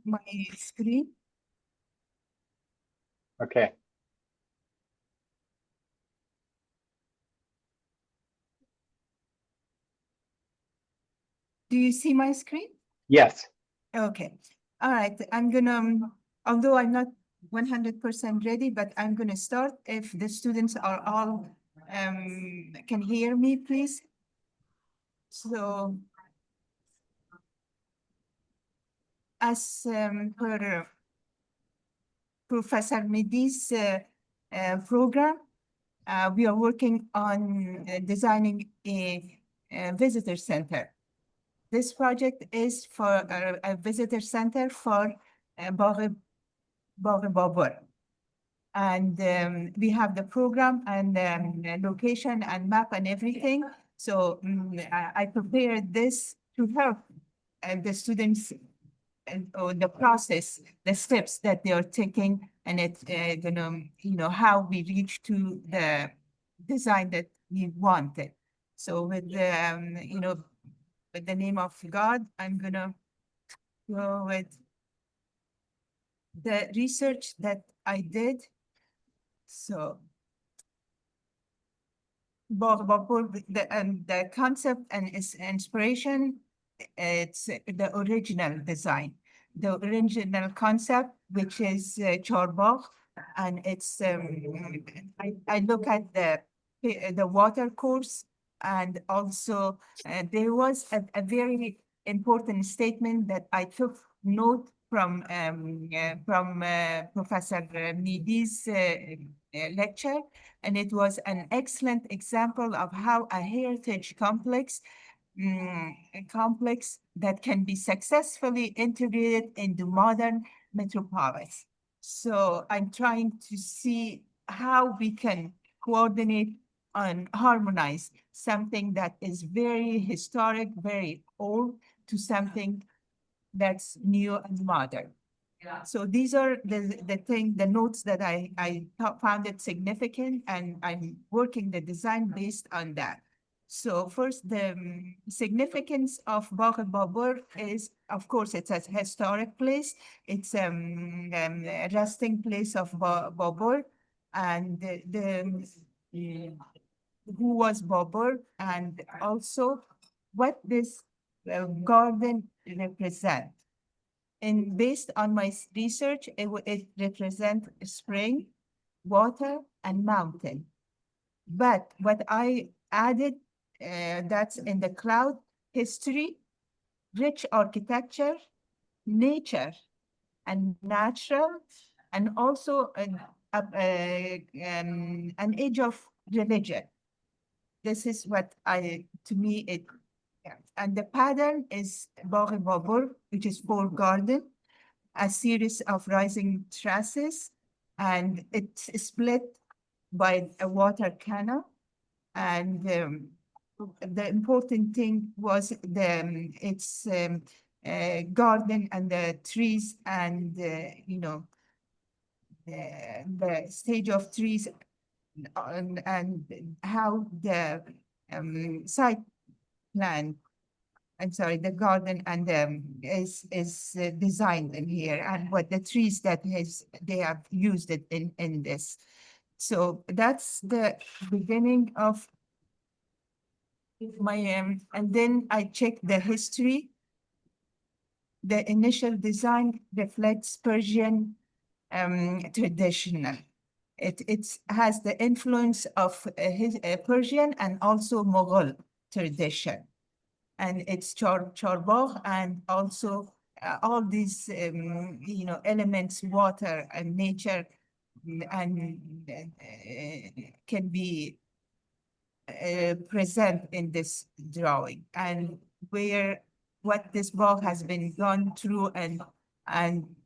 my screen. Okay. Do you see my screen? Yes. Okay. All right. I'm gonna, although I'm not 100% ready, but I'm gonna start. If the students are all can hear me, please. So, as per Professor MEHDI's program, we are working on designing a visitor center. This project is for a visitor center for BAGH-E-BABUR. And we have the program and location and map and everything. So I prepared this to help the students and the process, the steps that they are taking, and it's how we reach to the design that we wanted. So with the with the name of God, I'm gonna go with the research that I did. So the concept and its inspiration, it's the original design, the original concept, which is Chorbagh, and it's I look at the water course, and also there was a very important statement that I took note from Professor MEHDI's lecture, and it was an excellent example of how a heritage complex that can be successfully integrated into modern metropolis. So I'm trying to see how we can coordinate and harmonize something that is very historic, very old, to something that's new and modern. So these are the notes that I found it significant, and I'm working the design based on that. So first, the significance of BAGH-E-BABUR is, of course, it's a historic place. It's a resting place of Babur, and who was Babur, and also what this garden represents. And based on my research, it represents spring, water, and mountain. But what I added, that's in the cloud, history, rich architecture, nature, and natural, and also an age of religion. This is what to me, and the pattern is BAGH-E-BABUR, which is four garden, a series of rising terraces, and it's split by a water canal. And the important thing was its garden and the trees, and the stage of trees, and how the site plan, I'm sorry, the garden and is designed in here, and what the trees that they have used it in this. So that's the beginning of my and then I checked the history. The initial design reflects Persian traditional. It has the influence of Persian and also Mughal tradition. And it's Chorbagh, and also all these elements, water and nature, and can be present in this drawing, and what this bog has been gone through, and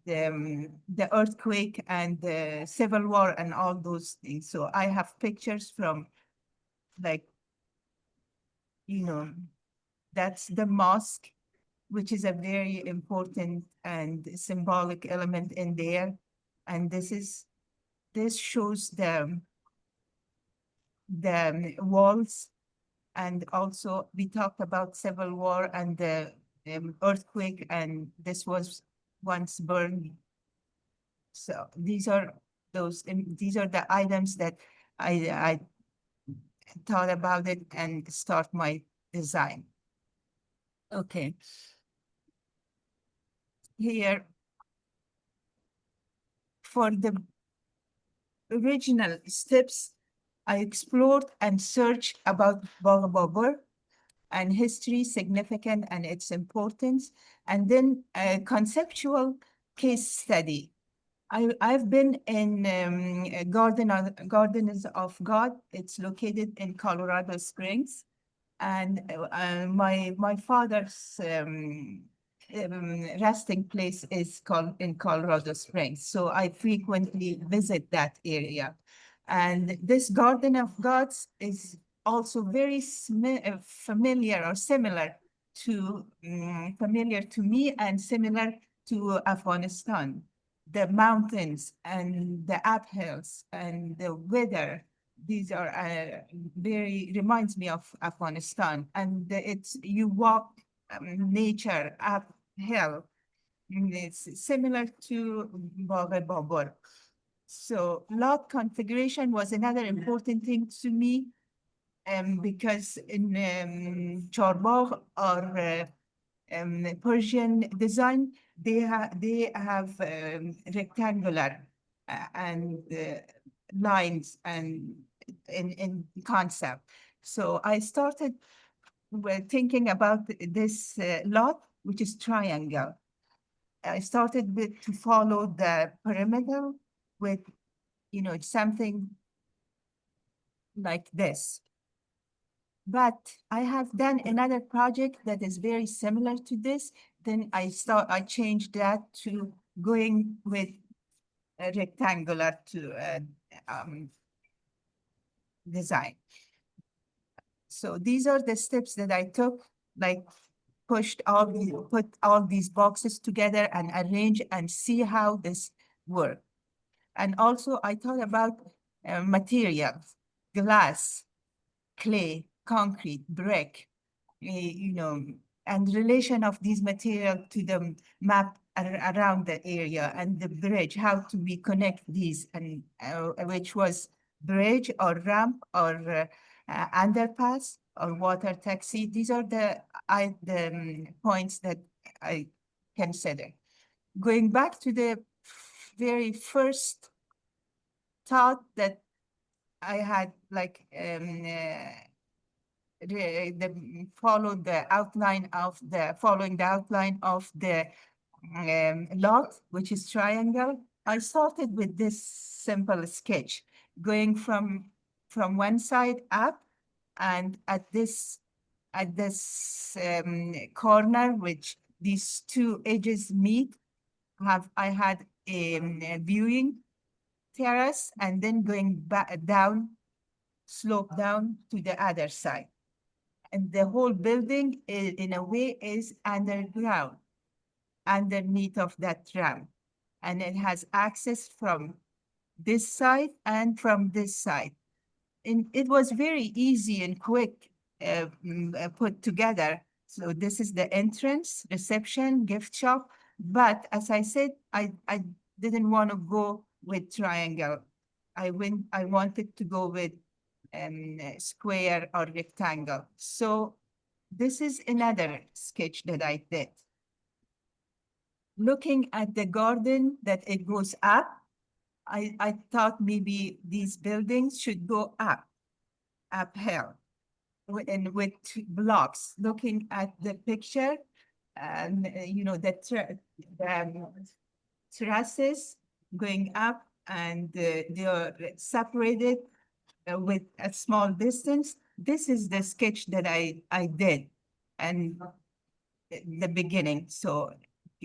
the earthquake and the civil war and all those things. So I have pictures from, like, that's the mosque, which is a very important and symbolic element in there. And this shows the walls. And also we talked about civil war and the earthquake, and this was once burned. So these are these are the items that I thought about it and start my design. Okay. Here, for the original steps, I explored and searched about BAGH-E-BABUR and history, significance, and its importance, and then a conceptual case study. I've been in Gardens of God. It's located in Colorado Springs, and my father's resting place is called in Colorado Springs. So I frequently visit that area. And this Garden of Gods is also very familiar or similar to familiar to me and similar to Afghanistan. The mountains and the uphills and the weather, these are very reminds me of Afghanistan. And it's you walk nature uphill. It's similar to BAGH-E-BABUR. So lot configuration was another important thing to me, because in Charbagh or Persian design, they have rectangular and lines and in concept. So I started with thinking about this lot, which is triangle. I started with to follow the perimeter with, something like this. But I have done another project that is very similar to this. Then I changed that to going with a rectangular to design. So these are the steps that I took, like put all these boxes together and arrange and see how this works. And also I thought about materials, glass, clay, concrete, brick, and relation of these material to the map around the area and the bridge, how to we connect these, and which was bridge or ramp or underpass or water taxi. These are the points that I consider. Going back to the very first thought that I had, like following the outline of the lot, which is triangle. I started with this simple sketch, going from one side up, and at this corner, which these two edges meet, I had a viewing terrace, and then going back down, slope down to the other side. And the whole building in a way is underground, underneath of that ramp. And it has access from this side and from this side. And it was very easy and quick put together. So this is the entrance, reception, gift shop. But as I said, I didn't want to go with triangle. I wanted to go with square or rectangle. So this is another sketch that I did. Looking at the garden that it goes up, I thought maybe these buildings should go uphill, and with blocks. Looking at the picture, and the terraces going up, and they are separated with a small distance. This is the sketch that I did, and the beginning. So,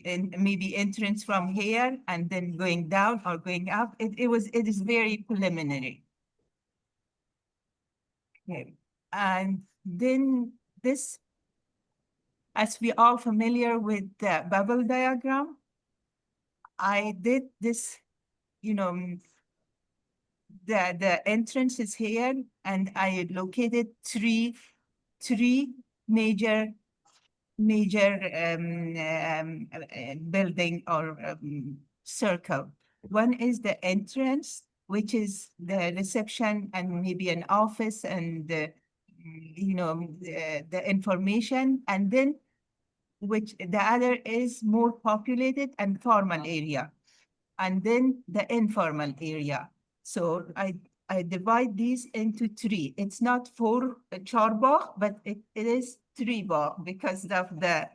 and maybe entrance from here and then going down or going up. It is very preliminary. Okay. And then this, as we are familiar with the bubble diagram, I did this, the entrance is here, and I located three major major building or circle. One is the entrance, which is the reception and maybe an office and the information, and then which the other is more populated and formal area, and then the informal area. So I divide these into three. It's not four charbagh, but it is three bagh because of the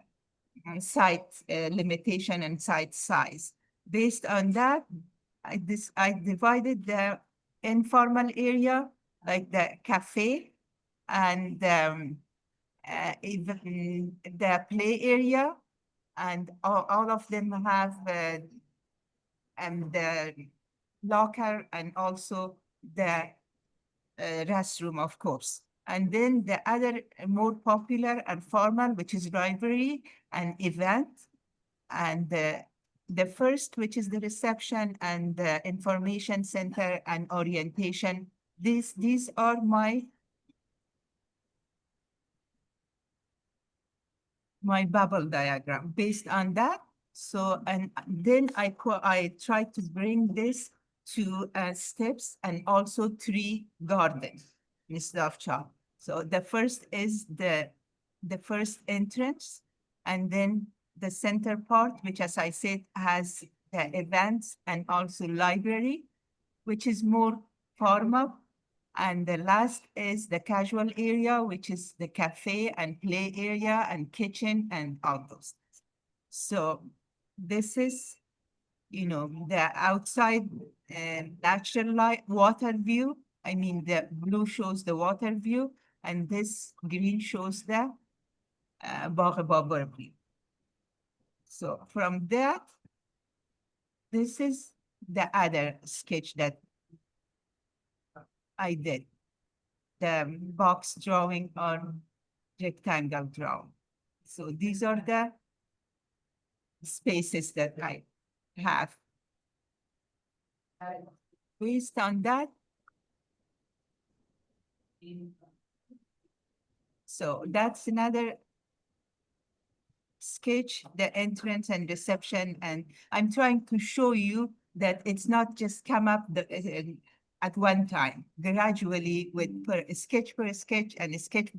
site limitation and site size. Based on that, I divided the informal area, like the cafe, and even the play area, and all of them have the locker and also the restroom, of course. And then the other more popular and formal, which is library and event. And the first, which is the reception and the information center and orientation. These are my bubble diagram based on that. So, and then I try to bring this to steps and also three gardens instead of chalk. So the first is the first entrance, and then the center part, which, as I said, has the events and also library, which is more formal. And the last is the casual area, which is the cafe and play area and kitchen and all those. So this is, the outside natural light water view. I mean, the blue shows the water view, and this green shows the BAGH-E-BABUR view. So from that, this is the other sketch that I did, the box drawing or rectangle drawing. So these are the spaces that I have. Based on that, so that's another sketch, the entrance and reception. And I'm trying to show you that it's not just come up at one time, gradually with per sketch and a sketch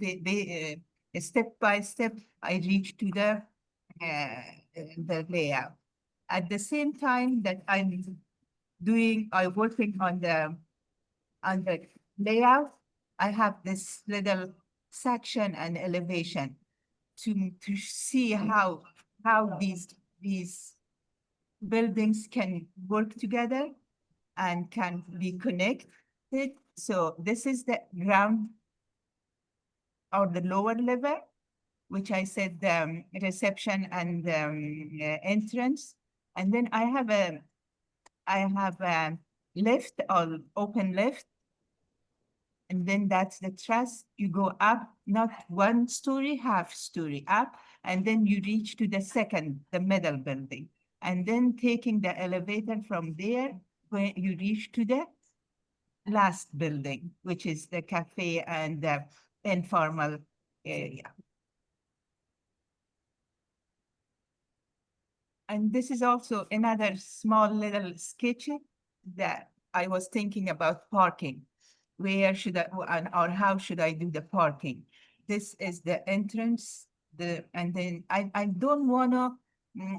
step by step, I reach to the layout. At the same time that I'm working on the layout, I have this little section and elevation to see how these buildings can work together and can be connected. So this is the ground or the lower level, which I said the reception and entrance. And then I have a lift or open lift. And then that's the truss. You go up, not one story, half story up, and then you reach to the middle building. And then taking the elevator from there, where you reach to the last building, which is the cafe and the informal area. And this is also another small little sketch that I was thinking about parking. Where should I, or how should I do the parking? This is the entrance, and then I don't wanna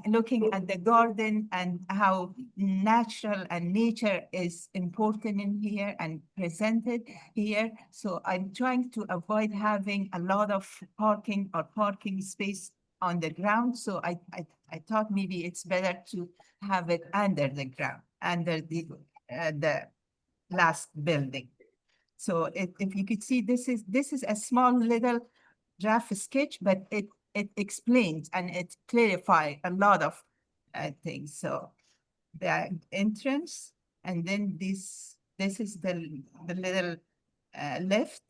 looking at the garden and how natural and nature is important in here and presented here. So I'm trying to avoid having a lot of parking or parking space on the ground. So I thought maybe it's better to have it under the ground, under the last building. So if you could see, this is a small little draft sketch, but it explains and it clarifies a lot of things. So the entrance, and then this is the little lift,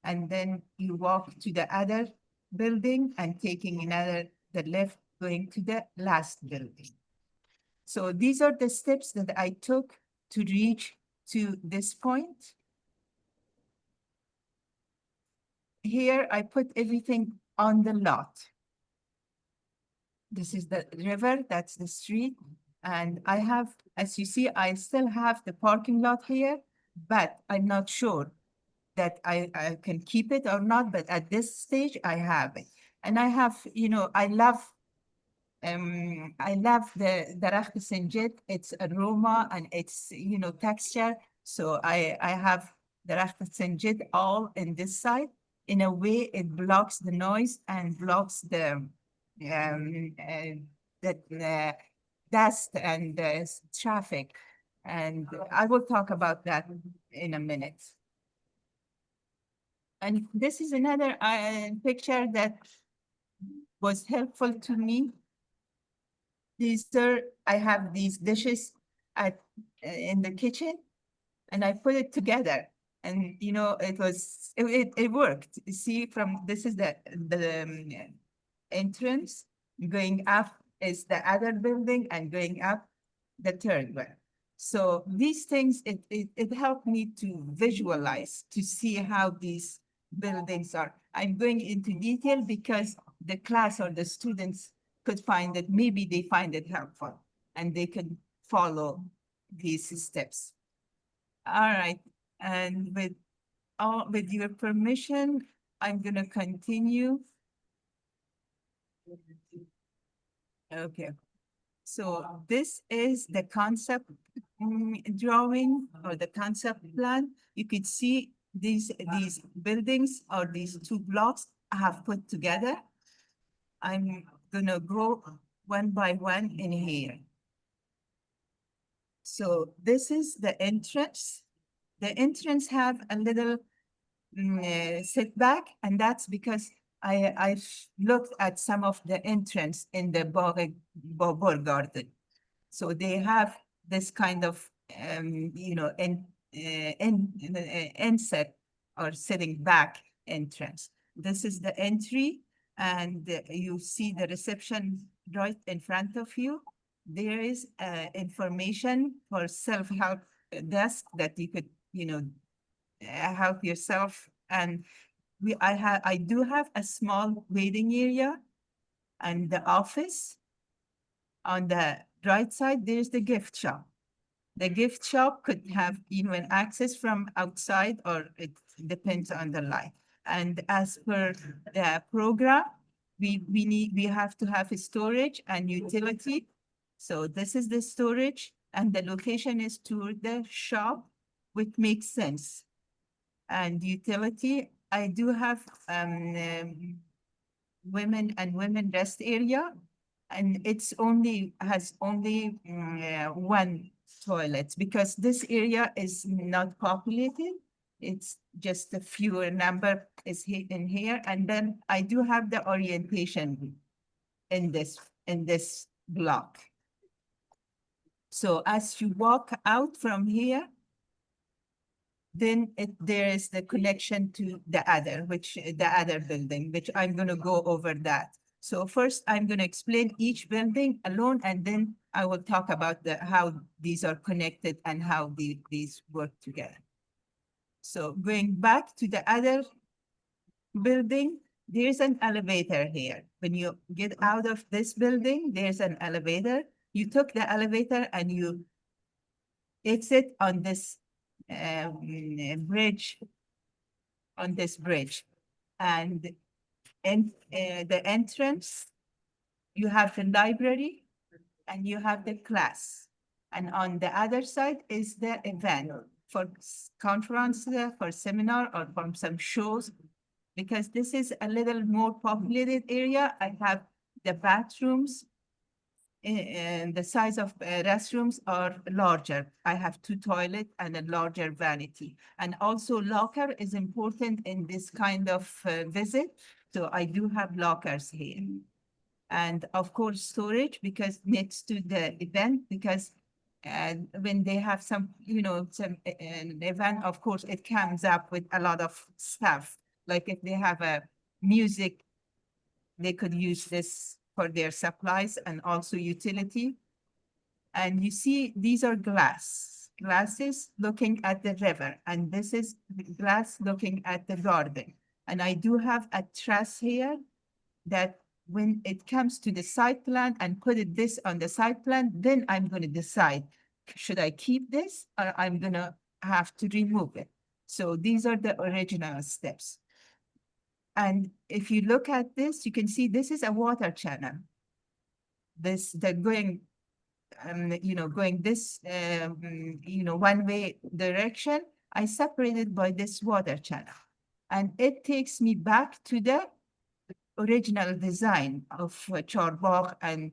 and then you walk to the other building and taking the left going to the last building. So these are the steps that I took to reach to this point. Here I put everything on the lot. This is the river, that's the street. And I have, as you see, I still have the parking lot here, but I'm not sure that I can keep it or not, but at this stage I have it. And I have, I love the Darach Sinjit, its aroma and its, texture. So I have Darach Sinjit all in this side. In a way, it blocks the noise and blocks um, uh, the dust and the traffic. And I will talk about that in a minute. And this is another picture that was helpful to me. I have these dishes in the kitchen, and I put it together. And, it worked. You see, this is the entrance. Going up is the other building, and going up the third one. So these things, it helped me to visualize, to see how these buildings are. I'm going into detail because the class or the students could find that maybe they find it helpful and they can follow these steps. All right. And with your permission, I'm going to continue. Okay. So this is the concept drawing or the concept plan. You could see these buildings or these two blocks I have put together. I'm gonna go one by one in here. So this is the entrance. The entrance have a little setback, and that's because I've looked at some of the entrance in the BAGH-E-BABUR garden. So they have this kind of, inset or sitting back entrance. This is the entry, and you see the reception right in front of you. There is information for self-help desk that you could, help yourself. And I do have a small waiting area and the office. On the right side, there's the gift shop. The gift shop could have even access from outside, or it depends on the line. And as per the program, we have to have a storage and utility. So this is the storage, and the location is to the shop, which makes sense. And utility, I do have women rest area, and has only one toilet because this area is not populated. It's just a fewer number is in here. And then I do have the orientation in this block. So as you walk out from here, then there is the connection to the other building, which I'm going to go over that. So first, I'm going to explain each building alone, and then I will talk about how these are connected and how these work together. So going back to the other building, there's an elevator here. When you get out of this building, there's an elevator. You took the elevator and you exit on this bridge, and the entrance, you have the library and you have the class. And on the other side is the event for conference, for seminar, or from some shows. Because this is a little more populated area, I have the bathrooms, and the size of restrooms are larger. I have 2 toilets and a larger vanity. And also locker is important in this kind of visit. So I do have lockers here. And of course, storage, because next to the event, because when they have some an event, of course, it comes up with a lot of stuff. Like if they have a music, they could use this for their supplies and also utility. And you see, these are glasses looking at the river, and this is glass looking at the garden. And I do have a truss here that when it comes to the site plan and put this on the site plan, then I'm going to decide, should I keep this or I'm going to have to remove it? So these are the original steps. And if you look at this, you can see this is a water channel. They're going, going this, one way direction. I separated by this water channel. And it takes me back to the original design of Charbagh and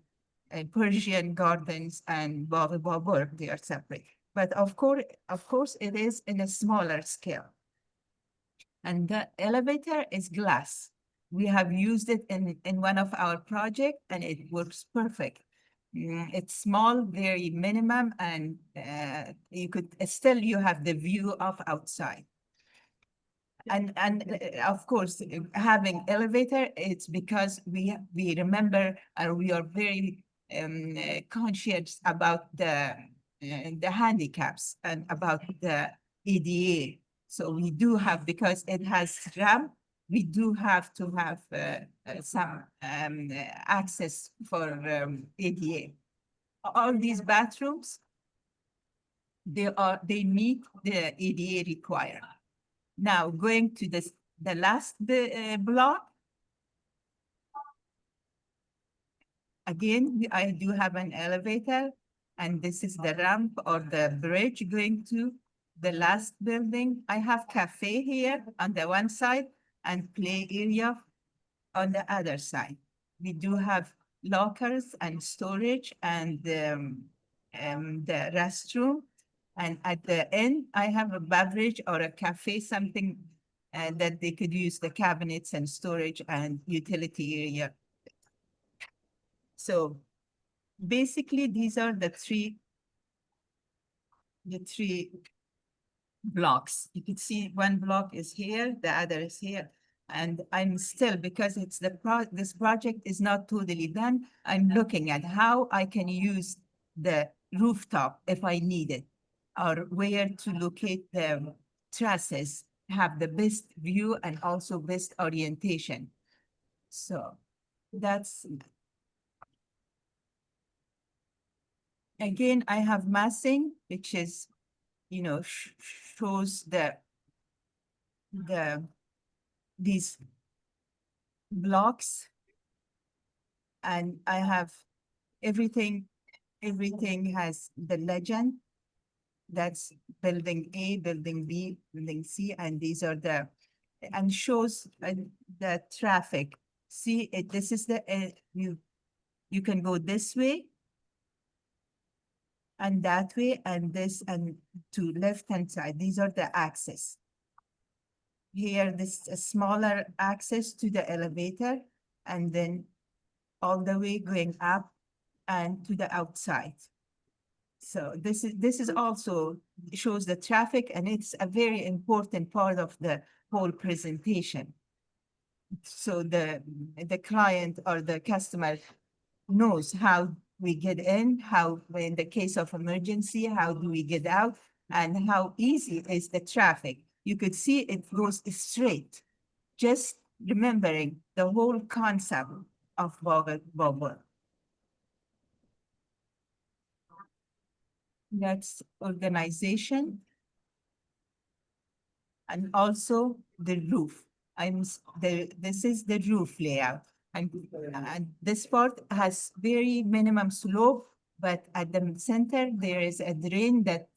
Persian gardens and BAGH-E-BABUR. They are separate. But of course, it is in a smaller scale. And the elevator is glass. We have used it in one of our projects, and it works perfect. It's small, very minimum, and you could still you have the view of outside. And of course, having elevator, it's because we remember and we are very conscious about the handicaps and about the ADA. So we do have, because it has ramp, we do have to have some access for ADA. All these bathrooms, they meet the ADA requirement. Now, going to the last block. Again, I do have an elevator, and this is the ramp or the bridge going to the last building. I have cafe here on the one side and play area on the other side. We do have lockers and storage and the restroom. And at the end, I have a beverage or a cafe, something that they could use the cabinets and storage and utility area. So basically, these are the three blocks. You can see one block is here, the other is here. And I'm still, because it's this project is not totally done, I'm looking at how I can use the rooftop if I need it, or where to locate the trusses, have the best view and also best orientation. So that's, again, I have massing, which is, shows these blocks, and I have everything has the legend. That's building A, building B, building C, and these are and shows the traffic. See, this is you can go this way and that way and this and to left-hand side. These are the access. Here, this is a smaller access to the elevator, and then all the way going up and to the outside. So this is also shows the traffic, and it's a very important part of the whole presentation. So the client or the customer knows how we get in, how in the case of emergency, how do we get out, and how easy is the traffic. You could see it goes straight, just remembering the whole concept of BAGH-E-BABUR. That's organization. And also the roof. This is the roof layout. And this part has very minimum slope, but at the center, there is a drain that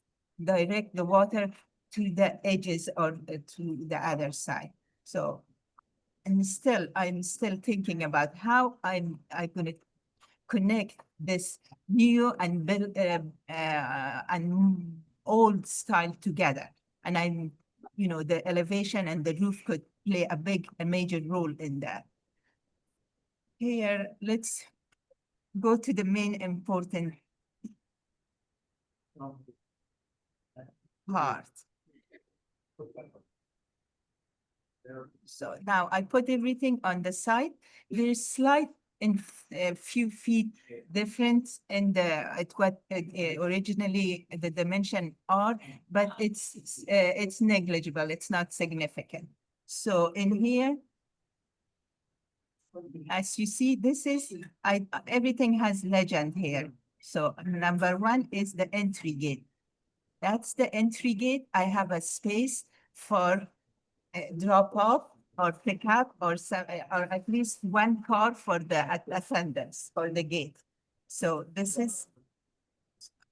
direct the water to the edges or to the other side. So, and I'm still thinking about how I'm going to connect this new and build and old style together. And the elevation and the roof could play a major role in that. Here, let's go to the main important part. So now I put everything on the side. There's slight in a few feet difference in what originally the dimension are, but it's negligible. It's not significant. So in here, As you see, this is, everything has legend here. So number one is the entry gate. That's the entry gate. I have a space for drop off or pick up or some, or at least one car for the attendants for the gate. So this is,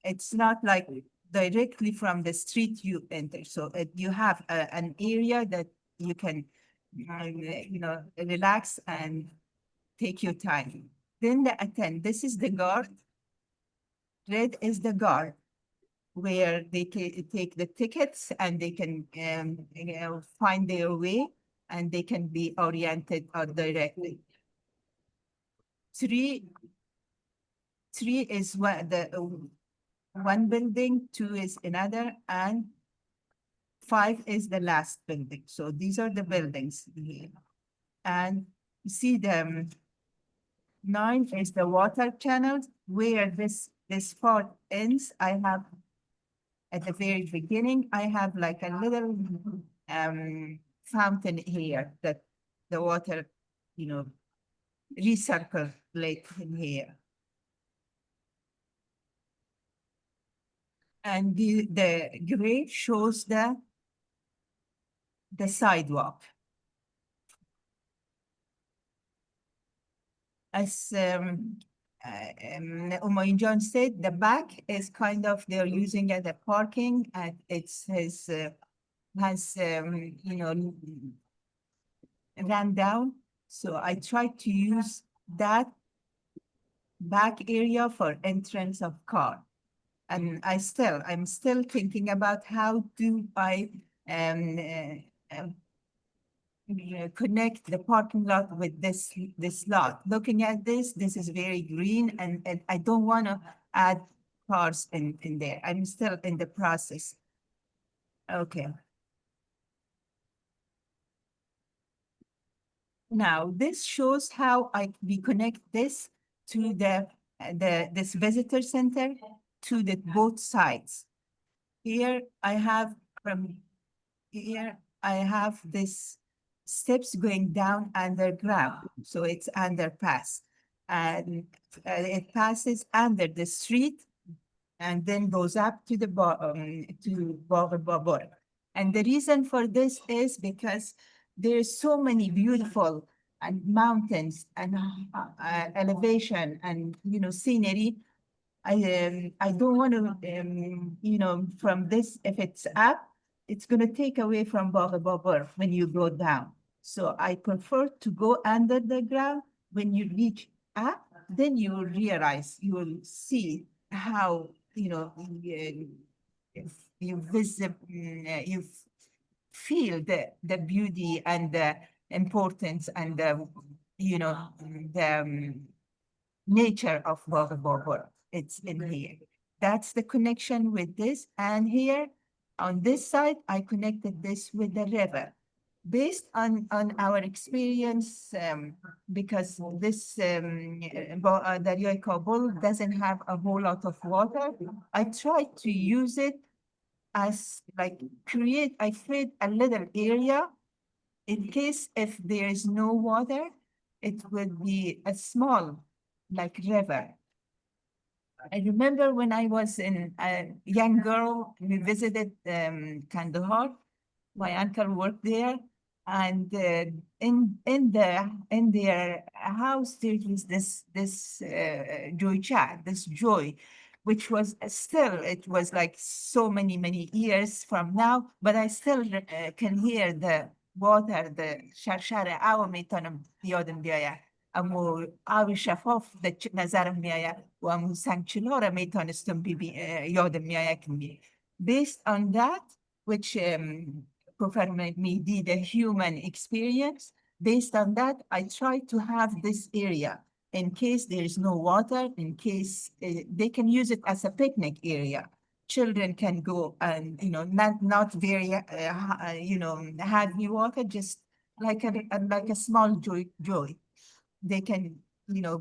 it's not like directly from the street you enter. So you have an area that you can, relax and take your time. Then the attend, this is the guard. Red is the guard where they take the tickets and they can find their way and they can be oriented or directed. Three is what the one building, two is another, and five is the last building. So these are the buildings here. And you see the nine is the water channels where this part ends. I have at the very beginning, I have like a little fountain here that the water, recirculate in here. And the gray shows the sidewalk. As Umayun John said, the back is kind of, they're using as a parking and it's has ran down. So I try to use that back area for entrance of car. And I'm still thinking about how do I connect the parking lot with this lot. Looking at this is very green and I don't want to add cars in there. I'm still in the process. Okay. Now this shows how we connect this to this visitor center to the both sides. Here I have this steps going down underground. So it's underpass. And it passes under the street and then goes up to the BAGH-E-BABUR. And the reason for this is because there's so many beautiful and mountains and elevation and scenery. I don't want to from this, if it's up, it's going to take away from BAGH-E-BABUR when you go down. So I prefer to go under the ground. When you reach up, then you will realize, you will see how you feel the beauty and the importance and the nature of BAGH-E-BABUR. It's in here. That's the connection with this. And here on this side, I connected this with the river. Based on our experience, because this Daryai Kabul doesn't have a whole lot of water, I tried to use it as like I create a little area in case if there is no water, it would be a small like river. I remember when I was a young girl, we visited Kandahar. My uncle worked there, and in their house there was this joy chat, this joy, which was still, it was like so many years from now, but I still can hear the water, the شرشر آب میتونم یادم بیاید. اما آب شفاف در نظرم میآید و اما سنگچلا را میتونستم یادم میآید که based on that, which Professor MEHDI, the human experience, based on that, I try to have this area in case there is no water, in case they can use it as a picnic area. Children can go and, not very, heavy water, just like a small joy. They can,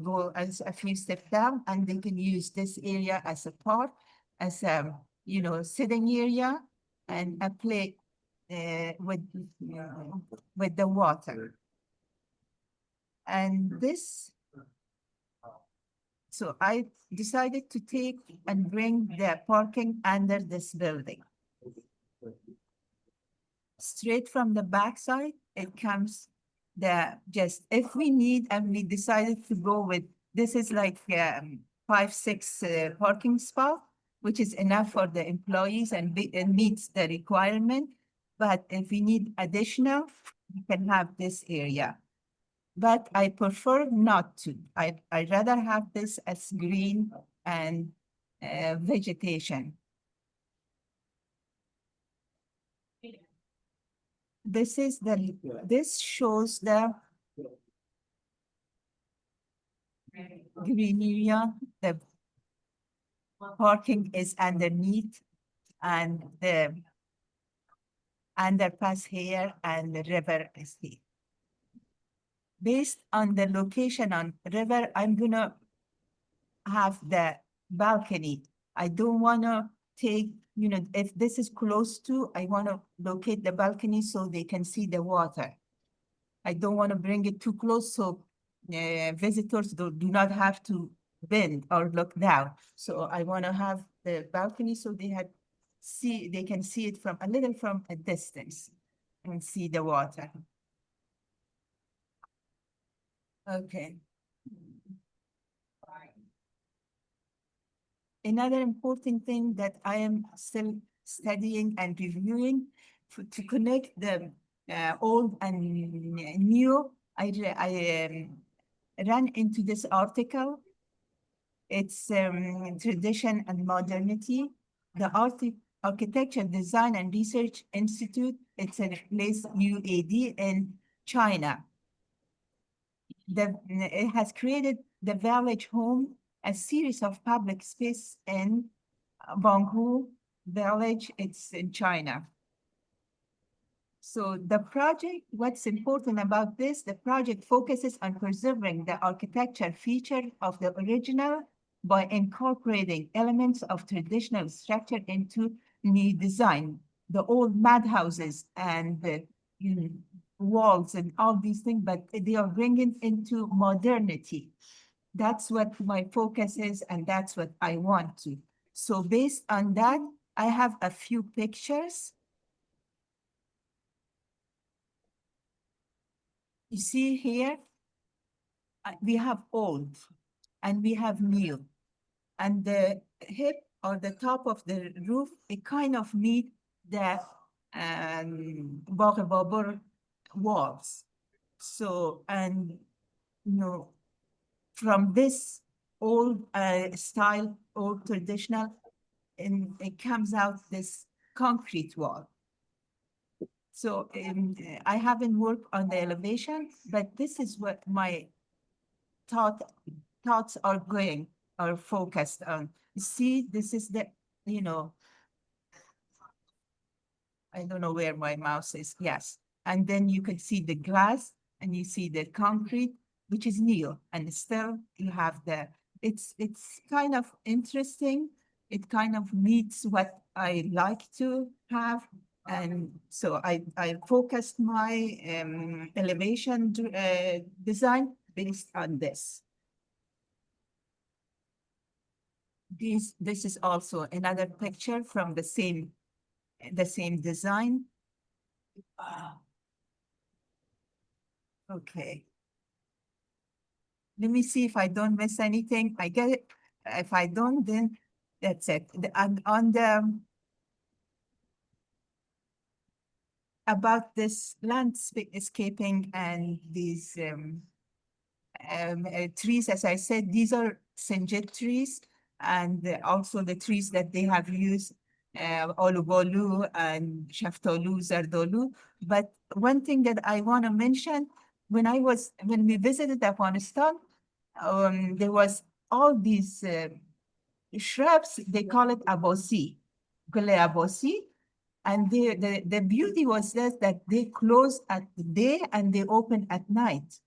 go as a few steps down and they can use this area as a park, as a, sitting area and a play with the water. And this, so I decided to take and bring the parking under this building. Straight from the backside, it comes just if we need, and we decided to go with, this is like 5, 6 parking spot, which is enough for the employees and it meets the requirement. But if we need additional, we can have this area. But I prefer not to. I'd rather have this as green and vegetation. This shows the green area. The parking is underneath, and the underpass here, and the river is here. Based on the location on river, I'm gonna have the balcony. I don't wanna take, if this is close to, I wanna locate the balcony so they can see the water. I don't wanna bring it too close so visitors do not have to bend or look down. So I wanna have the balcony so they can see it from a little from a distance and see the water. Okay. Another important thing that I am still studying and reviewing to connect the old and new, I ran into this article. It's Tradition and Modernity. The Architecture, Design and Research Institute, it's a place, UAD, in China. It has created the Village Home, a series of public space in BAGH-E Village. It's in China. So the project, what's important about this, the project focuses on preserving the architecture feature of the original by incorporating elements of traditional structure into new design. The old madhouses and the walls and all these things, but they are bringing into modernity. That's what my focus is, and that's what I want to. So based on that, I have a few pictures. You see here, we have old and we have new. And the hip or the top of the roof, it kind of meet the BAGH-E-BABUR walls. So, and from this old style, old traditional, and it comes out this concrete wall. So I haven't worked on the elevation, but this is what my thoughts are focused on. See, this is the, I don't know where my mouse is. Yes. And then you can see the glass and you see the concrete, which is new. And still you have it's kind of interesting. It kind of meets what I like to have. And so I focused my elevation design based on this. This is also another picture from the same design. Okay. Let me see if I don't miss anything. I get it. If I don't, then that's it. On the about this landscaping and these trees, as I said, these are Sinjit trees, and also the trees that they have used, Olubolu and Shaftolu, Zardolu. But one thing that I want to mention, when we visited Afghanistan, there was all these shrubs, they call it abosi, Gule abosi. And the beauty was that they close at the day and they open at night.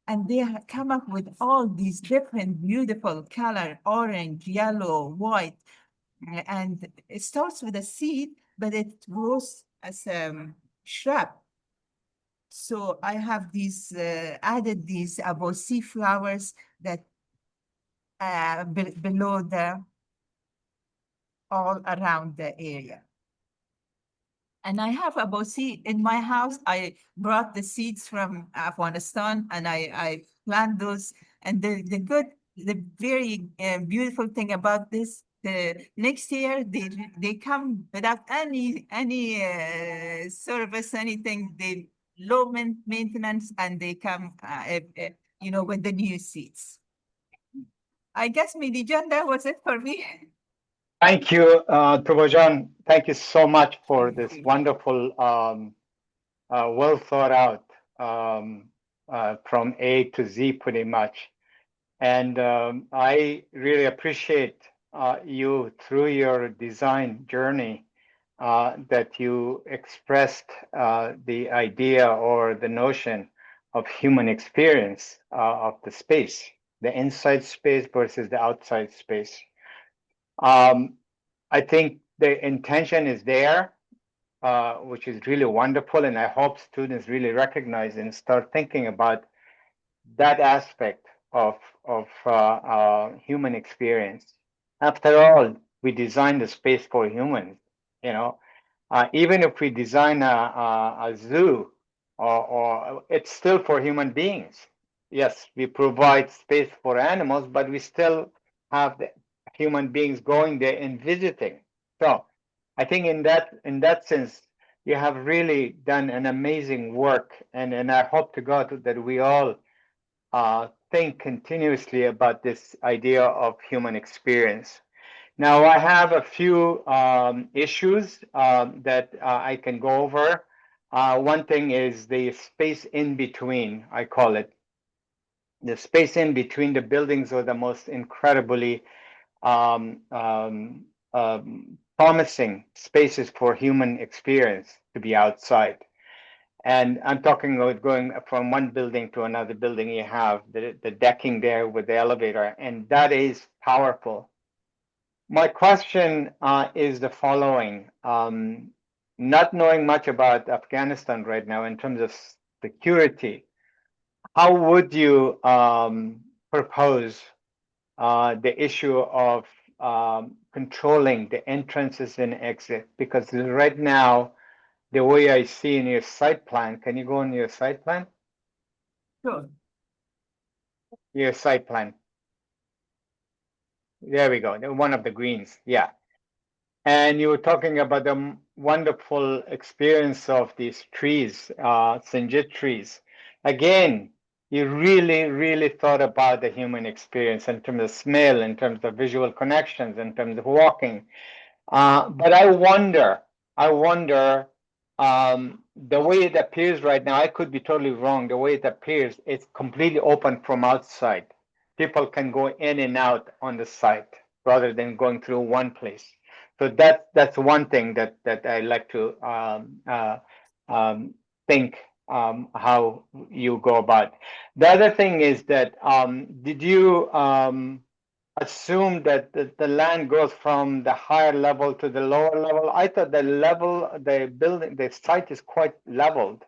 And they come up with all these different beautiful color, orange, yellow, white. And it starts with a seed, but it grows as a shrub. So I have these added these AFGHAN flowers that below the all around the area. And I have AFGHAN in my house. I brought the seeds from Afghanistan and I plant those. And the very beautiful thing about this, the next year they come without any service, anything. They low maintenance, and they come, with the new seeds. I guess Midijan, that was it for me. Thank you, Turbojan. Thank you so much for this wonderful, well thought out from A to Z, pretty much. And I really appreciate you through your design journey that you expressed the idea or the notion of human experience of the space, the inside space versus the outside space. I think the intention is there, which is really wonderful, and I hope students really recognize and start thinking about that aspect of human experience. After all, we designed the space for humans. You know, even if we design a zoo, or it's still for human beings. Yes, we provide space for animals, but we still have the human beings going there and visiting. So I think in that sense, you have really done an amazing work, and I hope to God that we all think continuously about this idea of human experience. Now, I have a few issues that I can go over. One thing is the space in between, I call it. The space in between the buildings are the most incredibly um, um, promising spaces for human experience to be outside. And I'm talking about going from one building to another building. You have the decking there with the elevator, and that is powerful. My question is the following. Not knowing much about Afghanistan right now in terms of security, how would you propose the issue of controlling the entrances and exit? Because right now, the way I see in your site plan, can you go on your site plan? Sure. Your site plan. There we go. One of the greens. Yeah. And you were talking about the wonderful experience of these trees, Sinjit trees. Again, you really, really thought about the human experience in terms of smell, in terms of visual connections, in terms of walking. But I wonder, the way it appears right now, I could be totally wrong. The way it appears, it's completely open from outside. People can go in and out on the site rather than going through one place. So that's one thing that I like to think how you go about. The other thing is that did you assume that the land goes from the higher level to the lower level? I thought the building, the site is quite leveled.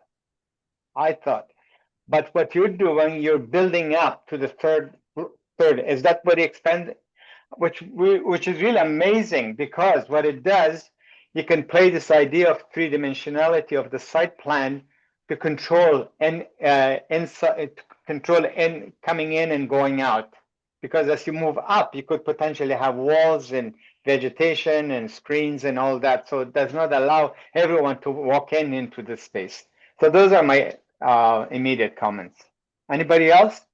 I thought, but what you're doing, you're building up to the third. Is that what you expand? Which is really amazing, because what it does, you can play this idea of three-dimensionality of the site plan to control and inside, control in coming in and going out. Because as you move up, you could potentially have walls and vegetation and screens and all that. So it does not allow everyone to walk into the space. So those are my immediate comments. Anybody else?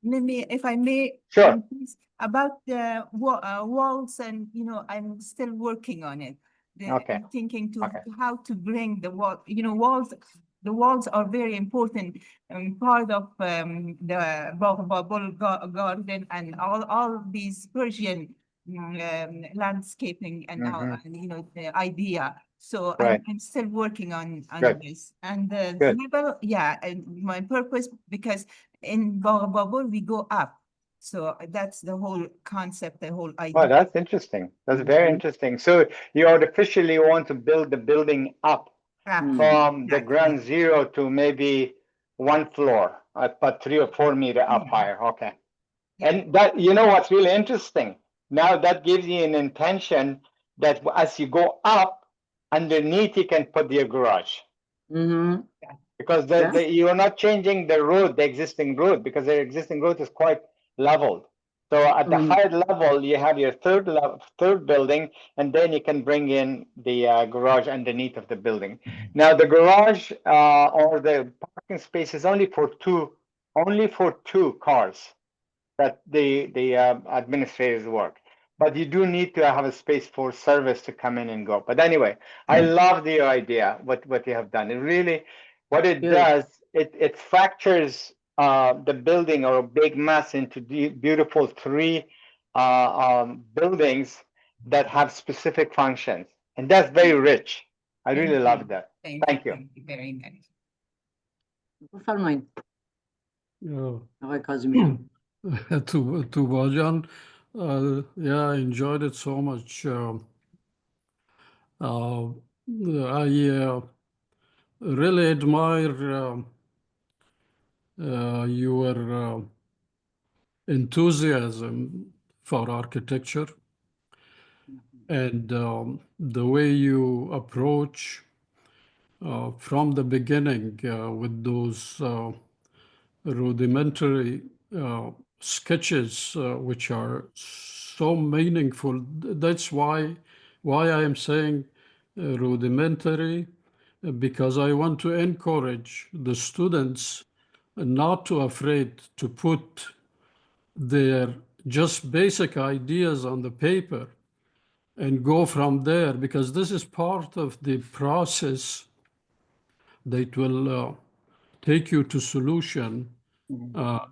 If I may, Sure. please, about the walls, and I'm still working on it. Okay. I'm thinking to Okay. how to bring the wall. Walls. The walls are very important part of the BAGH-E-BABUR garden, and all these Persian landscaping and the idea. So Right. I'm still working on Good. this, and the Good. level, yeah, and my purpose, because in BAGH-E-BABUR we go up, so that's the whole concept, the whole Well, idea. that's interesting. That's very interesting. So you artificially want to build the building up from the Exactly. ground zero to maybe one floor, about 3 or 4 meter up higher. Okay. Yeah. And that, you know what's really interesting? Now that gives you an intention that as you go up, underneath you can put your garage. Because you are not changing the road, the existing road, because the existing road is quite leveled. So at the higher level, you have your third building, and then you can bring in the garage underneath of the building. Now the garage or the parking space is only for two cars that the administrators work. But you do need to have a space for service to come in and go. But anyway, I love the idea, what you have done. It really, what it does, it fractures the building or a big mass into beautiful three buildings that have specific functions. And that's very rich. I really love that. Thank you. Thank you very much. بفرمایید Yeah. آقای کاظمی. To Bajan, yeah, I enjoyed it so much. I really admire your enthusiasm for architecture and the way you approach from the beginning with those rudimentary sketches, which are so meaningful. That's why I am saying rudimentary, because I want to encourage the students not to afraid to put their just basic ideas on the paper and go from there, because this is part of the process that will take you to solution.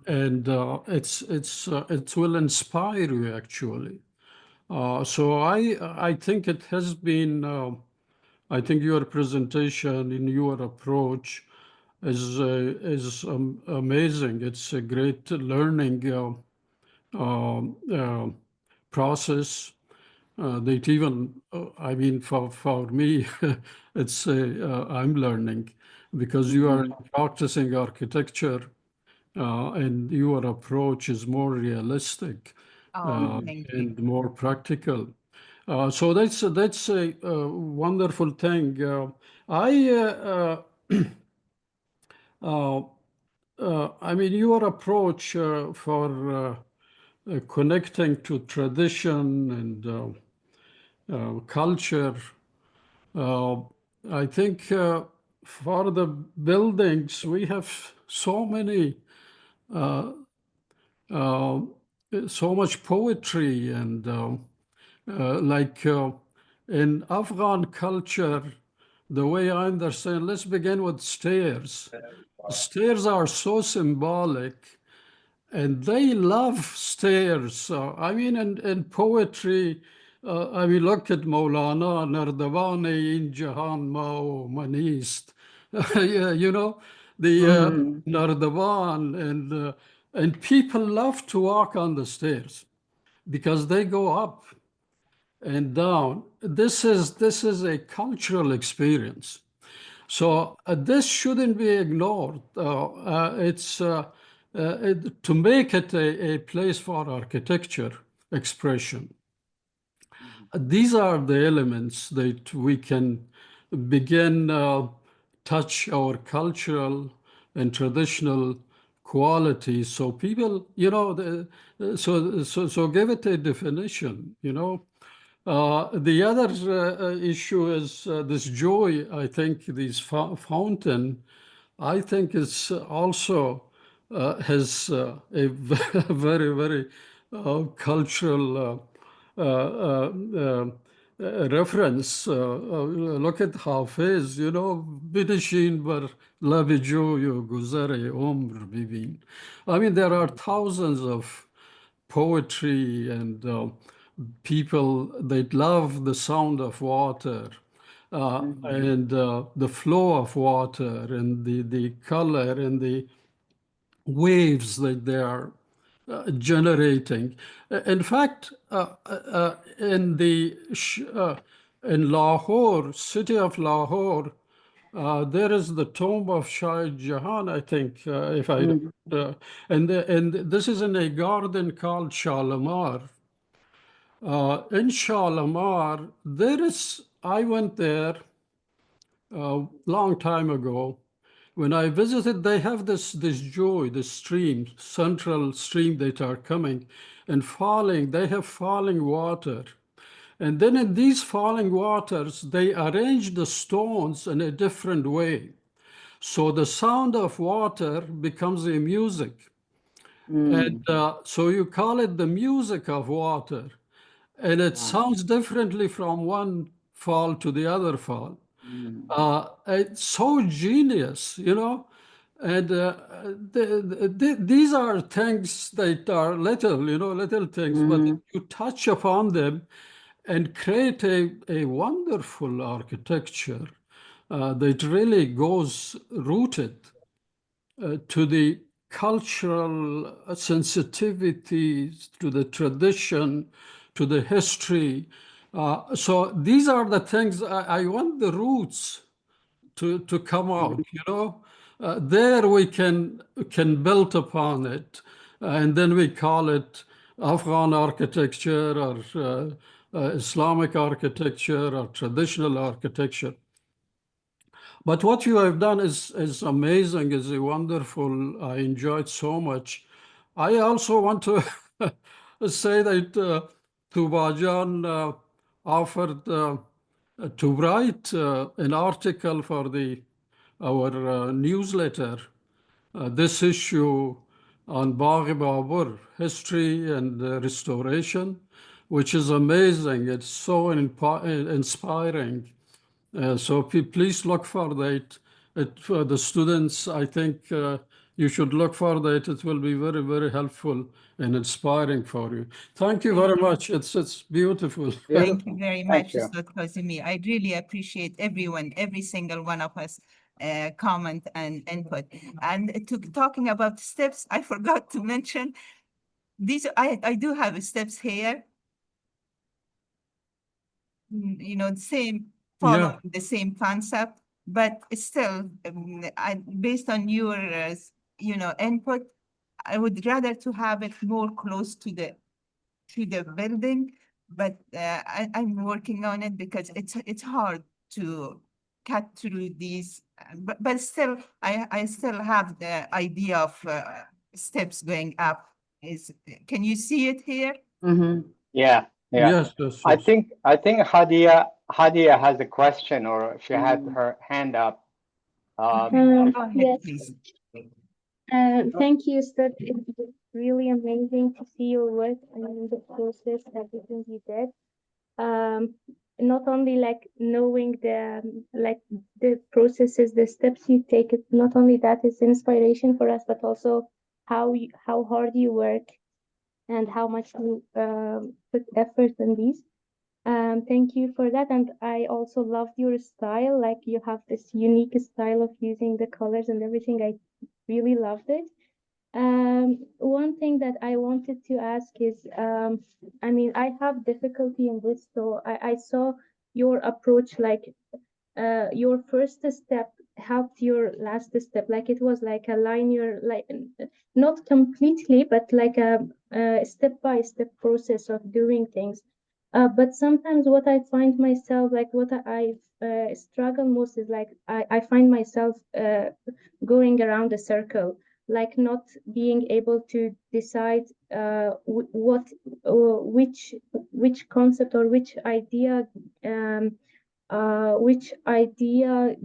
And it will inspire you actually. So I think it has been. I think your presentation in your approach is amazing. It's a great learning process. That even, I mean, for me, it's I'm learning because you are practicing architecture and your approach is more realistic Thank you. and more practical. So that's a wonderful thing. I mean, your approach for connecting to tradition and culture, I think for the buildings, we have so many, so much poetry and like in Afghan culture, the way I understand, let's begin with stairs. Stairs are so symbolic and they love stairs. I mean, in poetry, I mean, look at Maulana, Nardavani, in Jahan Mao, Manist. Yeah, you know, the Nardavan, and people love to walk on the stairs because they go up and down. This is a cultural experience. So this shouldn't be ignored. It's to make it a place for architecture expression. These are the elements that we can begin touch our cultural and traditional qualities. So people, you know, so give it a definition, you know. The other issue is this joy. I think this fountain, I think it's also has a very, very cultural reference. Look at Hafiz, you know, Bidishin bar labijo yo guzare umr bibin. I mean, there are thousands of poetry and people that love the sound of water and the flow of water and the color and the waves that they are generating. In fact, in Lahore, city of Lahore, there is the tomb of Shah Jahan, I think, if I Mm. and this is in a garden called Shalimar. In Shalimar, I went there a long time ago. When I visited, they have this joy, this stream, central stream that are coming and falling. They have falling water. And then in these falling waters, they arrange the stones in a different way. So the sound of water becomes a music. And Mm. so you call it the music of water. And it Wow. sounds differently from one fall to the other fall. Mm. It's so genius, you know. And these are things that are little, you know, little things, but if Mm. you touch upon them and create a wonderful architecture that really goes rooted to the cultural sensitivities, to the tradition, to the history. So these are the things I want the roots to come out, you know. There we can build upon it, and then we call it Afghan architecture or Islamic architecture or traditional architecture. But what you have done is amazing, is wonderful. I enjoyed so much. I also want to say that Tubajan offered to write an article for our newsletter, this issue on BAGH-E-BABUR, history and restoration, which is amazing. It's so inspiring. So please look for that. For the students, I think you should look for that. It will be very, very helpful and inspiring for you. Thank you very much. It's beautiful. Thank you Beautiful. very Thank much, you. Ustad Kazemi. I really appreciate everyone, every single one of us comment and input. And talking about steps, I forgot to mention these. I do have steps here. You know, following Yeah. the same concept, but still, based on your, you know, input, I would rather to have it more close to the building, but I'm working on it because it's hard to cut through these, but still, I still have the idea of steps going up. Can you see it here? Mm-hmm. Yeah, yeah. Yes, yes, I yes. think Hadia has a question, or she had Mm. her hand up. Go ahead, Yes, please. thank you, Steph. It was really amazing to see your work and the process, everything you did. Um, Not only like knowing like the processes, the steps you take, it not only that is inspiration for us, but also how hard you work and how much you put effort in these. Thank you for that. And I also loved your style. Like you have this unique style of using the colors and everything. I really loved it. One thing that I wanted to ask is, I mean, I have difficulty in this, so I saw your approach, like your first step helped your last step, like it was like a linear, like not completely, but like a step-by-step process of doing things. But sometimes what I find myself, like what I struggle most is like I find myself going around a circle, like not being able to decide which concept or which idea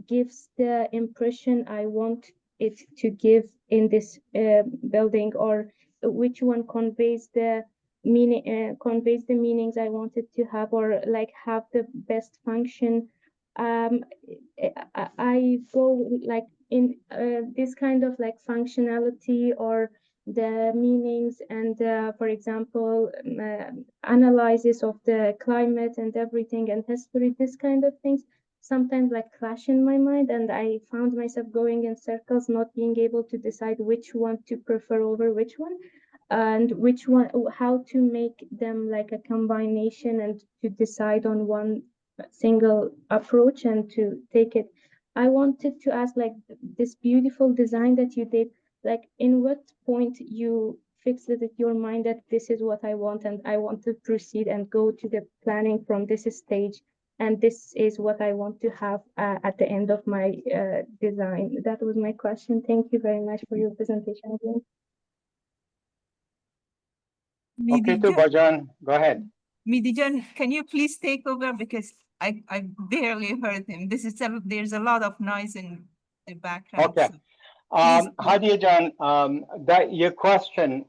gives the impression I want it to give in this building, or which one conveys the meanings I wanted to have, or like have the best function. Um, I go like in this kind of like functionality or the meanings and for example analysis of the climate and everything and history, this kind of things sometimes like clash in my mind, and I found myself going in circles, not being able to decide which one to prefer over which one, and which one, how to make them like a combination and to decide on one single approach and to take it. I wanted to ask, like, this beautiful design that you did, like, in what point you fixed it in your mind that this is what I want and I want to proceed and go to the planning from this stage, and this is what I want to have at the end of my design? That was my question. Thank you very much for your presentation again. Okay, Tubajan, go ahead. Midijan, can you please take over because I barely heard him. There's a lot of noise in the background. Okay. So please. Hadiajan, that your question,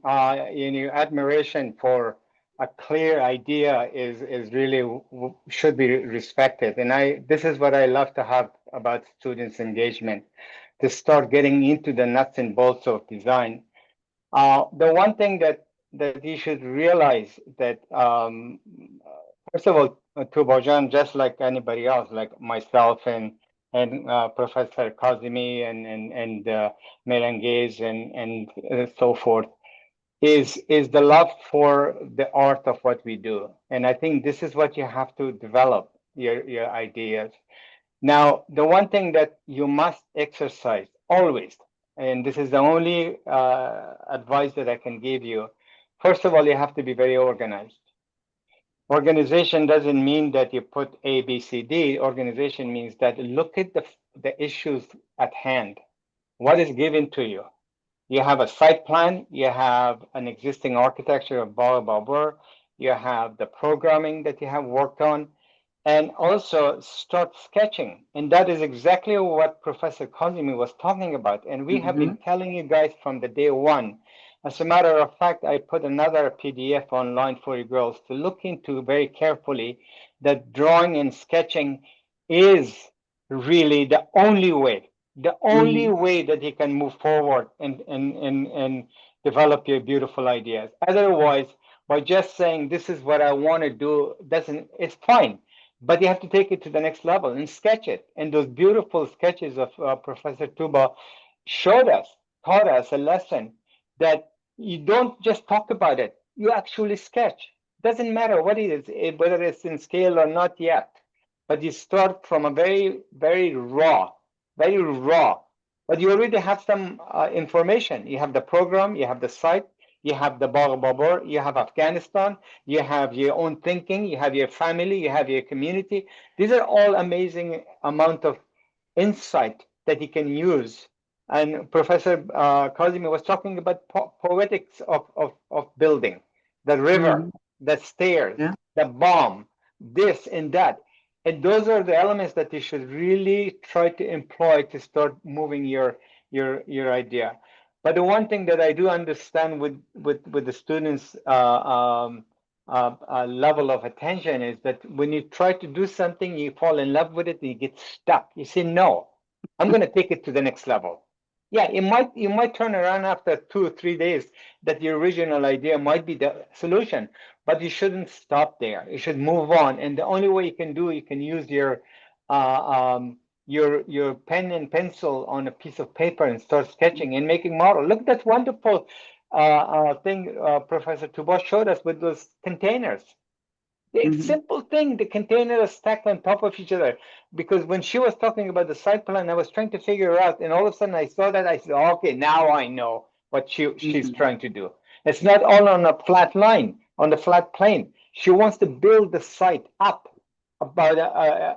in your admiration for a clear idea is really should be respected. And this is what I love to have about students' engagement, to start getting into the nuts and bolts of design. The one thing that you should realize that, first of all, Tubajan, just like anybody else, like myself and Professor Kazemi and Melanges and so forth, is the love for the art of what we do. And I think this is what you have to develop your ideas. Now, the one thing that you must exercise always, and this is the only advice that I can give you. First of all, you have to be very organized. Organization doesn't mean that you put A, B, C, D. Organization means that look at the issues at hand. What is given to you? You have a site plan, you have an existing architecture of BAGH-E-BABUR, you have the programming that you have worked on, and also start sketching. And that is exactly what Professor Kazemi was talking about. And we have been telling you guys from the day one. As a matter of fact, I put another PDF online for you girls to look into very carefully, that drawing and sketching is really the only way that you can move forward and develop your beautiful ideas. Otherwise, by just saying this is what I want to do, it's fine, but you have to take it to the next level and sketch it. And those beautiful sketches of Professor Tuba taught us a lesson that you don't just talk about it, you actually sketch. Doesn't matter what it is, whether it's in scale or not yet, but you start from a very, very raw, but you already have some information. You have the program, you have the site, you have the BAGH-E-BABUR, you have Afghanistan, you have your own thinking, you have your family, you have your community. These are all amazing amount of insight that you can use. And Professor Kazemi was talking about poetics of building, the river, the stairs, the bomb, this and that. And those are the elements that you should really try to employ to start moving your idea. But the one thing that I do understand with the students' level of attention is that when you try to do something, you fall in love with it, and you get stuck. You say, no, I'm going to take it to the next level. Yeah, you might turn around after 2 or 3 days that your original idea might be the solution, but you shouldn't stop there. You should move on. And the only way you can use your pen and pencil on a piece of paper and start sketching and making model. Look at that wonderful thing Professor Tuba showed us with those containers. The simple thing, the containers stacked on top of each other. Because when she was talking about the site plan, I was trying to figure out, and all of a sudden I saw that, I said, okay, now I know what she's trying to do. It's not all on a flat line, on the flat plane. She wants to build the site up about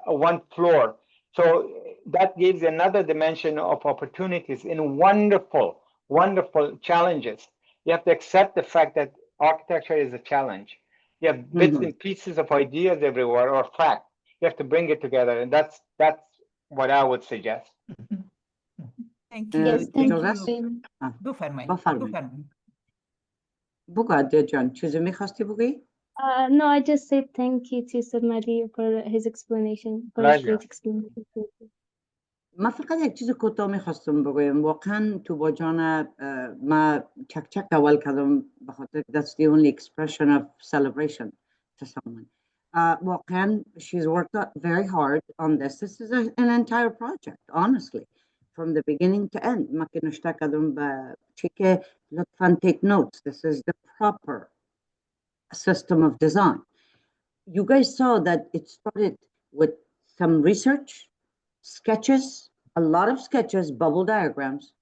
a 1 floor. So that gives another dimension of opportunities and wonderful, wonderful challenges. You have to accept the fact that architecture is a challenge. You have bits and pieces of ideas everywhere, or fact. You have to bring it together, and that's what I would suggest. Thank you. Yes, thank you. بفرمایید. بگو عادیه جان، چیزی میخواستی بگی؟ No, I just said thank you to Ustad Mahdi for his explanation, for his great explanation. من فقط یک چیز کوتاه میخواستم بگویم. واقعا توبا جان، ما چک اول کردم به خاطر that's the only expression of celebration to someone. واقعا she's worked very hard on this. This is an entire project, honestly, from the beginning to end. ما که نشته کردم به چی که لطفاً take notes. This is the proper system of design. You guys saw that it started with some research, sketches, a lot of sketches, bubble diagrams,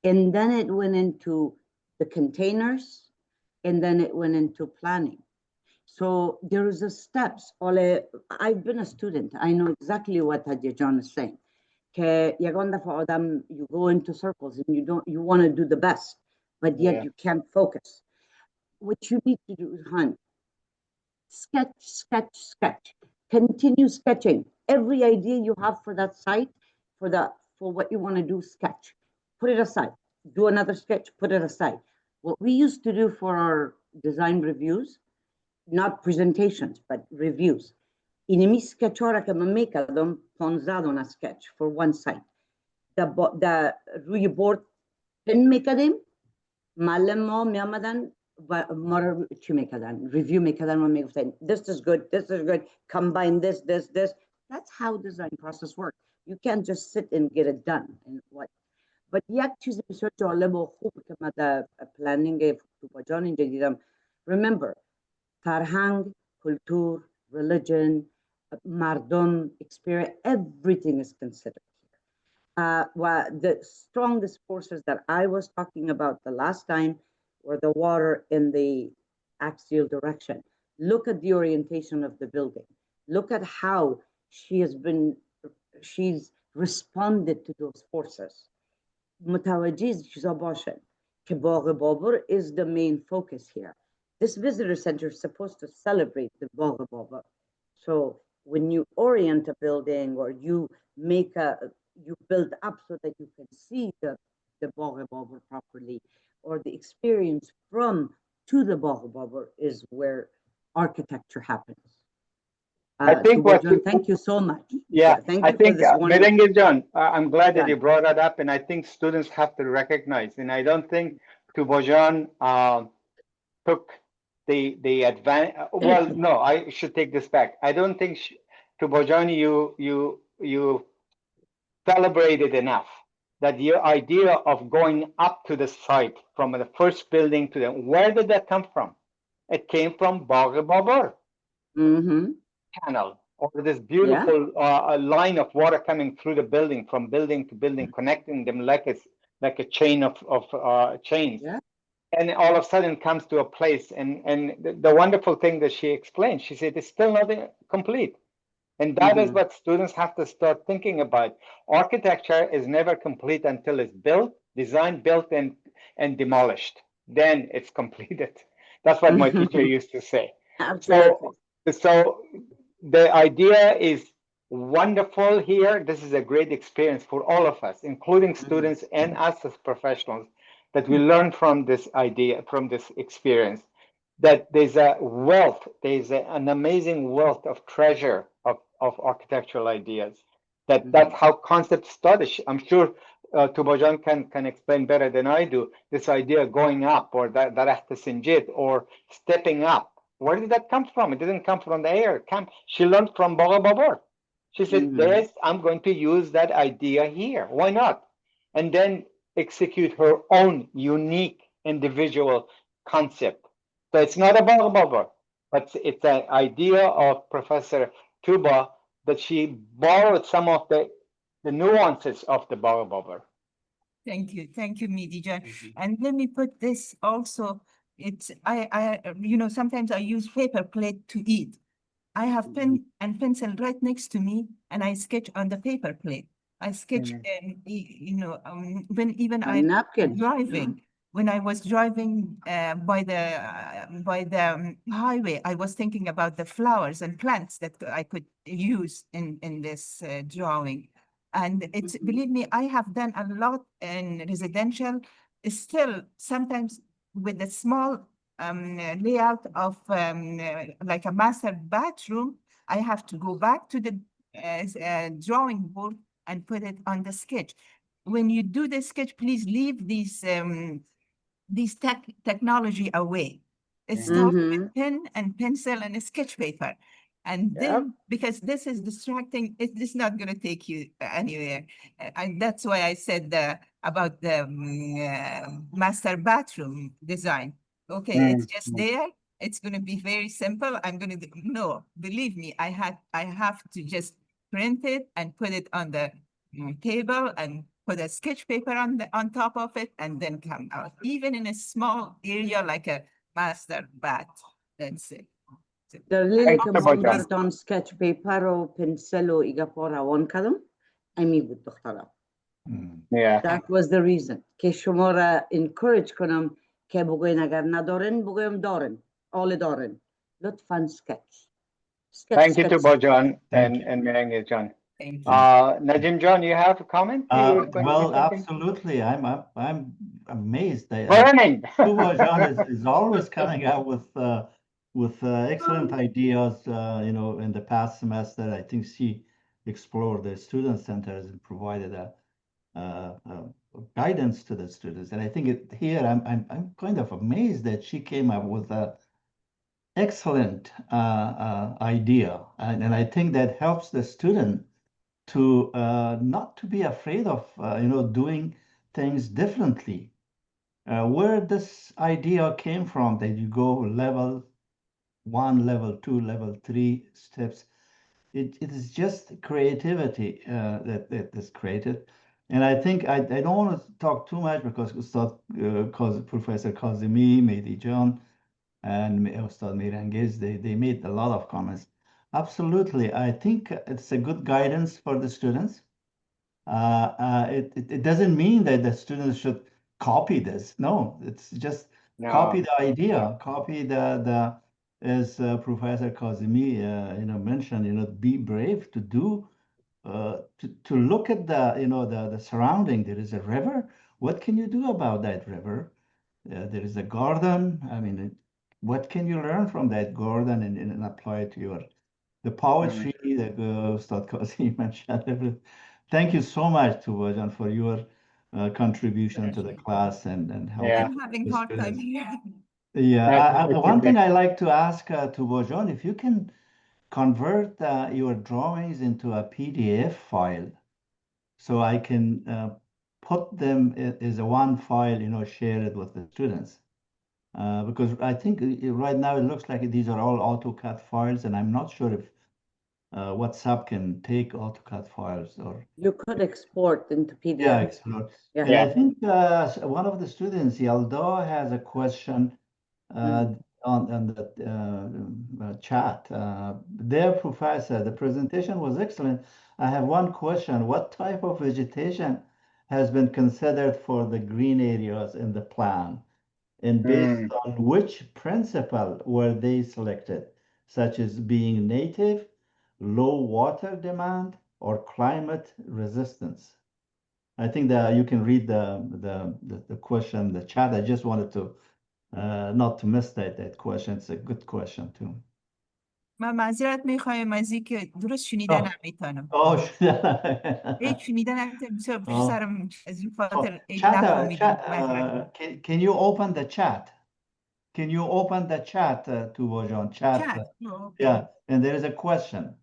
and then it went into the containers, and then it went into planning. So there is a steps. I've been a student. I know exactly what Hajia John is saying. You go into circles and you want to do the best, but yet you can't focus. What you need to do is, Han, sketch, sketch, sketch. Continue sketching. Every idea you have for that site, for what you want to do, sketch. Put it aside. Do another sketch, put it aside. What we used to do for our design reviews, not presentations, but reviews. Inimi sketchora que make them ponzado on a sketch for one site. The report didn't make them, malemo miamadan, more chimekadan, review mekadan one make saying this is good, combine this. That's how design process works. You can't just sit and get it done. And what? But yet choose research or level planning remember, farhang, culture, religion, mardom, experience, everything is considered here. The strongest forces that I was talking about the last time were the water in the axial direction. Look at the orientation of the building. Look at how she's responded to those forces. متوجه چیزا باشن که BAGH-E-BABUR is the main focus here. This visitor center is supposed to celebrate the BAGH-E-BABUR. So when you orient a building or you build up so that you can see the BAGH-E-BABUR properly, or the experience to the BAGH-E-BABUR is where architecture happens. I think thank you so much. Thank you. I think, Merengue John, I'm glad that you brought that up, and I think students have to recognize, and I don't think Tubojan took the advantage. Well, no, I should take this back. I don't think Tubojan, you celebrated enough that your idea of going up to the site from the first building to where did that come from? It came from BAGH-E-BABUR. Channel, or this beautiful line of water coming through the building, from building to building, connecting them like a chain of chains. And all of a sudden comes to a place, and the wonderful thing that she explained, she said it's still not complete. And that is what students have to start thinking about. Architecture is never complete until it's built, designed, built, and demolished. Then it's completed. That's what my teacher used to say. Absolutely. So the idea is wonderful here. This is a great experience for all of us, including students and us as professionals, that we learn from this idea, from this experience, that there's a wealth, there's an amazing wealth of treasure of architectural ideas. That's how concepts started. I'm sure Tubojan can explain better than I do, this idea of going up, or Darah Sinjit, or stepping up. Where did that come from? It didn't come from the air. She learned from BAGH-E-BABUR. She said, yes, I'm going to use that idea here. Why not? And then execute her own unique individual concept. So it's not a BAGH-E-BABUR, but it's an idea of Professor Tuba that she borrowed some of the nuances of the BAGH-E-BABUR. Thank you, MEHDI John. And let me put this also. It's sometimes I use paper plate to eat. I have pen and pencil right next to me, and I sketch on the paper plate. I sketch, when I was driving by the highway, I was thinking about the flowers and plants that I could use in this drawing. And it's, believe me, I have done a lot in residential. Still, sometimes with the small layout of like a master bathroom, I have to go back to the drawing board and put it on the sketch. When you do the sketch, please leave these technology away. Start with pen and pencil and a sketch paper. And then, because this is distracting, it's not going to take you anywhere. And that's why I said about the master bathroom design. Okay, it's just there. It's going to be very simple. I'm going to no, believe me, I have to just print it and put it on the table and put a sketch paper on top of it and then come out, even in a small area like a master bath. That's it. Darlili Thank you, كمان Bajan. بردون sketch paper و pencil و إيجابورا وان كلام أمي بالدكتوراه. Yeah. That was the reason. که شما را encourage کنم که بگوین اگر ندارن بگویم دارن. آل دارن. لطفاً sketch. Thank you to Bajan Thank and Merengue John. Thank you. Najim John, you have a comment? You were going to Well, say something? absolutely. I'm amazed. Burning. Bajan is always coming out with excellent ideas. You know, in the past semester, I think she explored the student centers and provided a guidance to the students. And I think here I'm kind of amazed that she came up with a excellent idea, and I think that helps the student to not to be afraid of you know, doing things differently. Where this idea came from, that you go level 1, level 2, level 3 steps, it is just creativity that is created. And I think I don't want to talk too much because Professor Kazemi, MEHDI John, and Ustad Mirangiz, they made a lot of comments. Absolutely, I think it's a good guidance for the students. It doesn't mean that the students should copy this. No, it's just copy the idea, copy the as Professor Kazemi you know, mentioned, you know, be brave to do to look at the, you know, the surrounding. There is a river. What can you do about that river? There is a garden. I mean, what can you learn from that garden and apply it to your the poetry that Ustad Qasim mentioned? Thank you so much to Bajan for your contribution to the class and helping. Yeah. I'm having the hard time students. here. Yeah, It's one okay. thing I like to ask to Bajan, if you can convert your drawings into a PDF file, so I can put them as a one file, you know, share it with the students. Because I think right now it looks like these are all AutoCAD files, and I'm not sure if WhatsApp can take AutoCAD files or. You could export into PDF. Yeah, explore. Yeah. And I think one of the students, Yalda, has a question on the chat. Dear Professor, the presentation was excellent. I have one question. What type of vegetation has been considered for the green areas in the plan? And based on which principle were they selected, such as being native, low water demand, or climate resistance? I think that you can read the question, the chat. I just wanted to not to miss that question. It's a good question too. من معذرت میخوایم از اینکه درست شنیدن نمیتونم. هیچ شنیدن نمیتونم. پیش سرم از این خاطر نفهمیدم. Can you open the chat? Can you open the chat to Bajan? Chat. Okay. Yeah, and there is a question.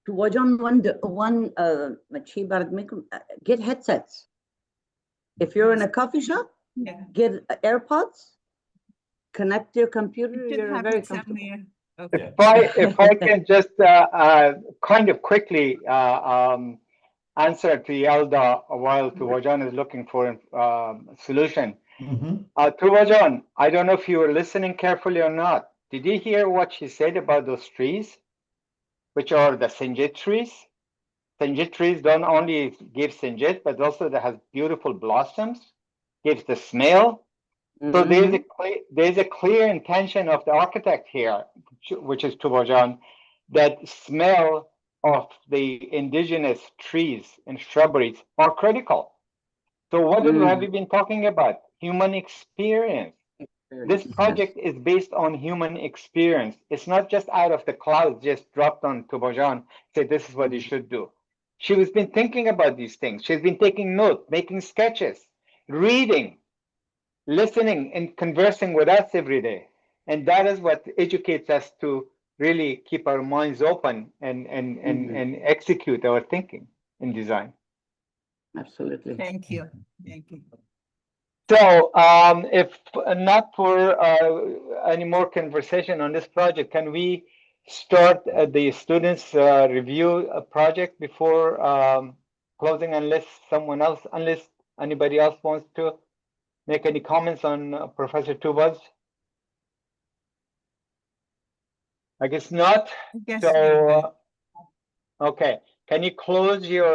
To Wajan, get headsets. If you're in a coffee shop, get AirPods, connect your computer. You're very comfortable. Okay. If I can just kind of quickly answer to Yalda while Tuwajan is looking for a solution. Tuwajan, I don't know if you were listening carefully or not. Did you hear what she said about those trees, which are the Sinjit trees? Sinjit trees don't only give Sinjit, but also they have beautiful blossoms, gives the smell. So there's a clear intention of the architect here, which is Tuwajan, that smell of the indigenous trees and shrubberies are critical. So what have we been talking about? Human experience. This project is based on human experience. It's not just out of the clouds, just dropped on Tuwajan, say this is what you should do. She has been thinking about these things. She's been taking notes, making sketches, reading, listening and conversing with us every day. And that is what educates us to really keep our minds open and execute our thinking in design. Absolutely. Thank you. Thank you. So if not for any more conversation on this project, can we start the students review a project before closing, unless anybody else wants to make any comments on Professor Tuba's? I guess not. I guess So, okay, can you close your